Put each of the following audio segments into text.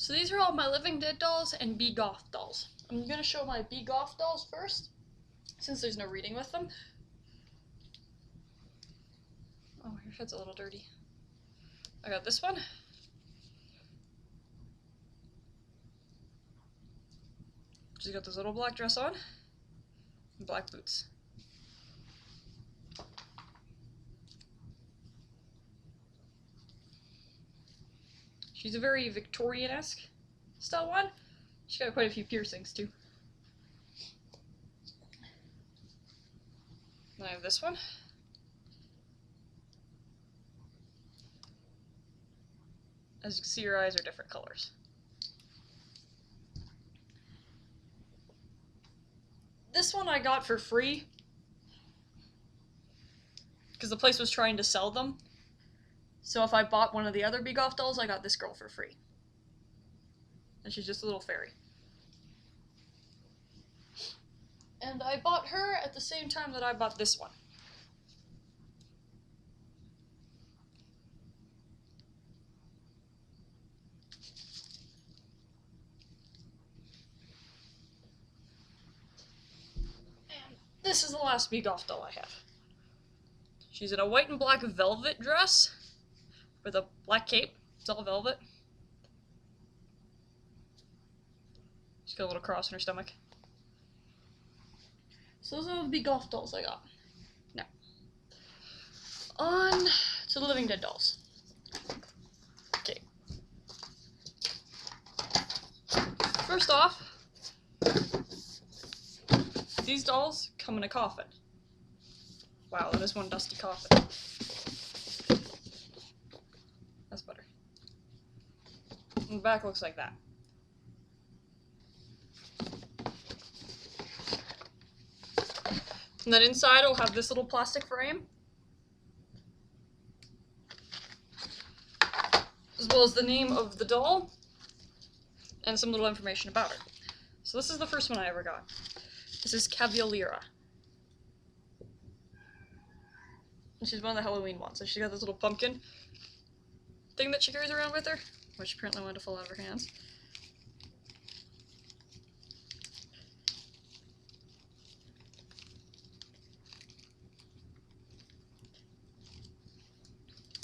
So these are all my living dead dolls and Be Goth dolls. I'm going to show my Be Goth dolls first, since there's no reading with them. Oh, your head's a little dirty. I got this one. She's got this little black dress on and black boots. She's a very Victorian-esque style one. She's got quite a few piercings too. Then I have this one. As you can see, her eyes are different colors. This one I got for free because the place was trying to sell them. So if I bought one of the other Be Goth dolls, I got this girl for free. And she's just a little fairy. And I bought her at the same time that I bought this one. And this is the last Be Goth doll I have. She's in a white and black velvet dress with a black cape. It's all velvet. She's got a little cross in her stomach. So those are the Be Goth dolls I got. Now, on to the living dead dolls. Okay. First off, these dolls come in a coffin. Wow, that is one dusty coffin. That's better. And the back looks like that. And then inside it'll have this little plastic frame, as well as the name of the doll, and some little information about her. So this is the first one I ever got. This is Cavaliera. And she's one of the Halloween ones. So she's got this little pumpkin thing that she carries around with her, which apparently wanted to fall out of her hands.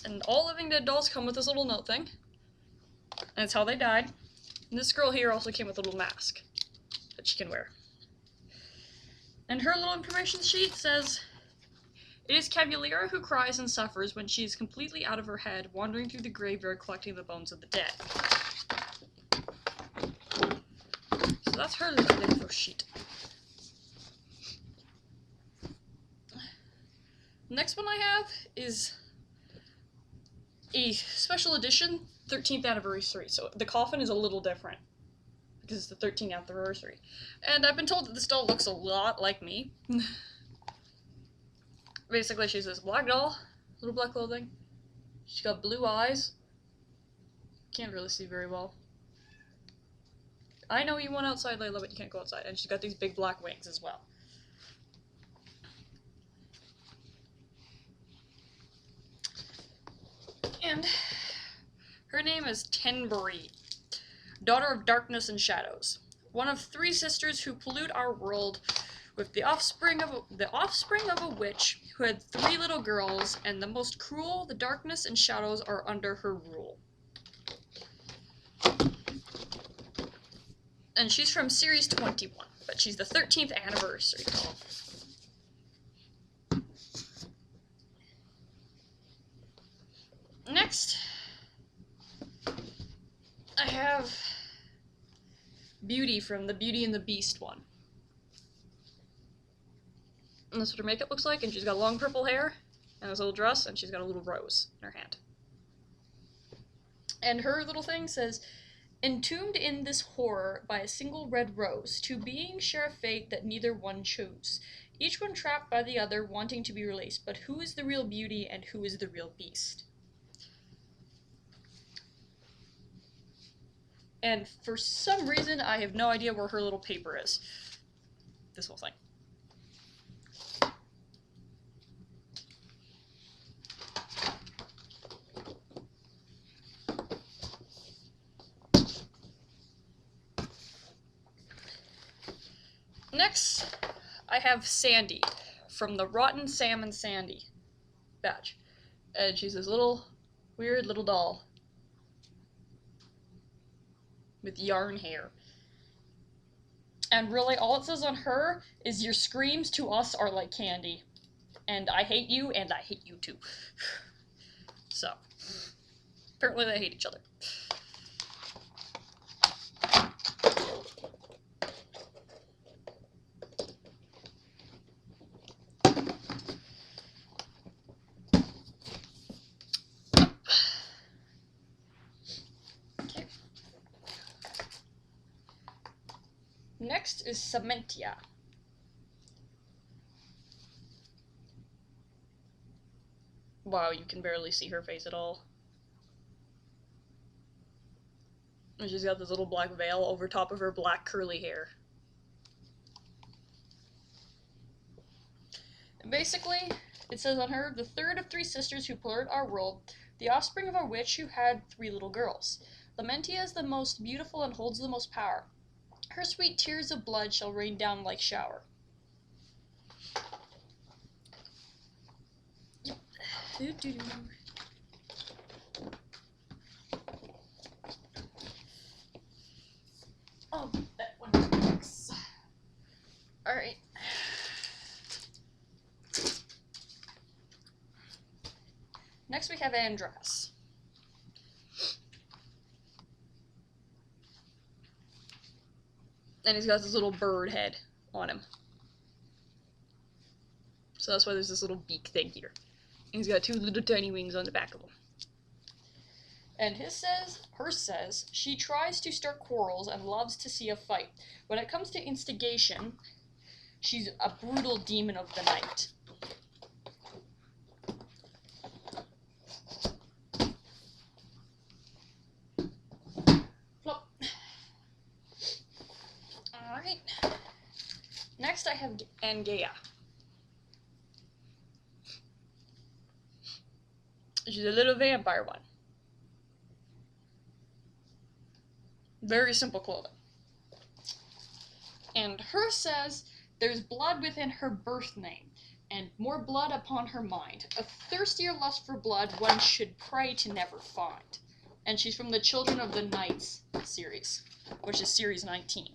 And all living dead dolls come with this little note thing. And it's how they died. And this girl here also came with a little mask that she can wear. And her little information sheet says, "It is Cavaliera who cries and suffers when she is completely out of her head, wandering through the graveyard collecting the bones of the dead." So that's her little info sheet. The next one I have is a special edition 13th anniversary. So the coffin is a little different because it's the 13th anniversary. And I've been told that this doll looks a lot like me. Basically, she's this black doll, little black clothing. She's got blue eyes. Can't really see very well. I know you went outside, Layla, but you can't go outside. And she's got these big black wings as well. And her name is Tenbury, daughter of darkness and shadows, one of 3 sisters who pollute our world with the offspring of a witch who had 3 little girls, and the most cruel, the darkness and shadows are under her rule. And she's from series 21, but she's the 13th anniversary doll. Next, I have Beauty from the Beauty and the Beast one. And that's what her makeup looks like, and she's got long purple hair, and this little dress, and she's got a little rose in her hand. And her little thing says, "Entombed in this horror by a single red rose, 2 beings share a fate that neither one chose. Each one trapped by the other, wanting to be released. But who is the real beauty, and who is the real beast?" And for some reason, I have no idea where her little paper is. This whole thing. Next, I have Sandy from the Rotten Sam and Sandy batch. And she's this little, weird little doll with yarn hair. And really, all it says on her is your screams to us are like candy. And I hate you, and I hate you too. So, apparently they hate each other. Okay. Next is Cementia. Wow, you can barely see her face at all. And she's got this little black veil over top of her black curly hair. And basically, it says on her, the third of 3 sisters who polluted our world, the offspring of a witch who had 3 little girls. Lamentia is the most beautiful and holds the most power. Her sweet tears of blood shall rain down like shower. Oh, that one works. Alright. Next we have Andras. And he's got this little bird head on him. So that's why there's this little beak thing here. And he's got 2 little tiny wings on the back of him. And hers says, she tries to start quarrels and loves to see a fight. When it comes to instigation, she's a brutal demon of the night. Flop. Alright. Next I have Angea. She's a little vampire one. Very simple clothing. And hers says, there's blood within her birth name, and more blood upon her mind. A thirstier lust for blood one should pray to never find. And she's from the Children of the Nights series, which is series 19.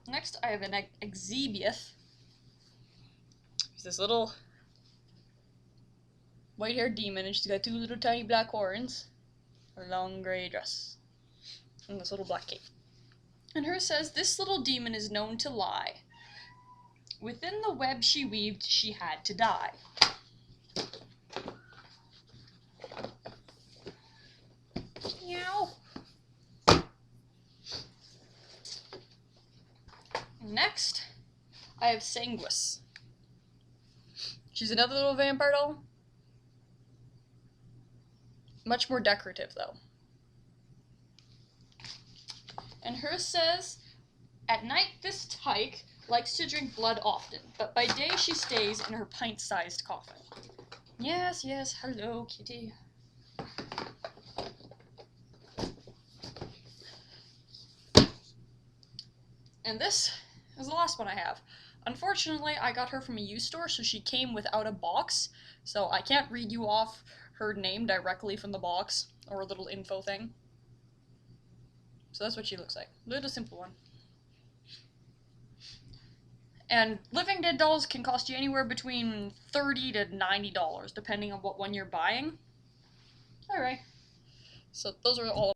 Next, I have an Exebieth. She's this little white-haired demon, and she's got 2 little tiny black horns, a long gray dress, and this little black cape. And hers says, this little demon is known to lie. Within the web she weaved, she had to die. Meow. Next, I have Sanguis. She's another little vampire doll. Much more decorative, though. And hers says, at night this tyke likes to drink blood often, but by day she stays in her pint-sized coffin. Yes, yes, hello, kitty. And this is the last one I have. Unfortunately, I got her from a used store, so she came without a box, so I can't read you off her name directly from the box, or a little info thing. So that's what she looks like. Little simple one. And Living Dead dolls can cost you anywhere between $30 to $90, depending on what one you're buying. Alright. So those are all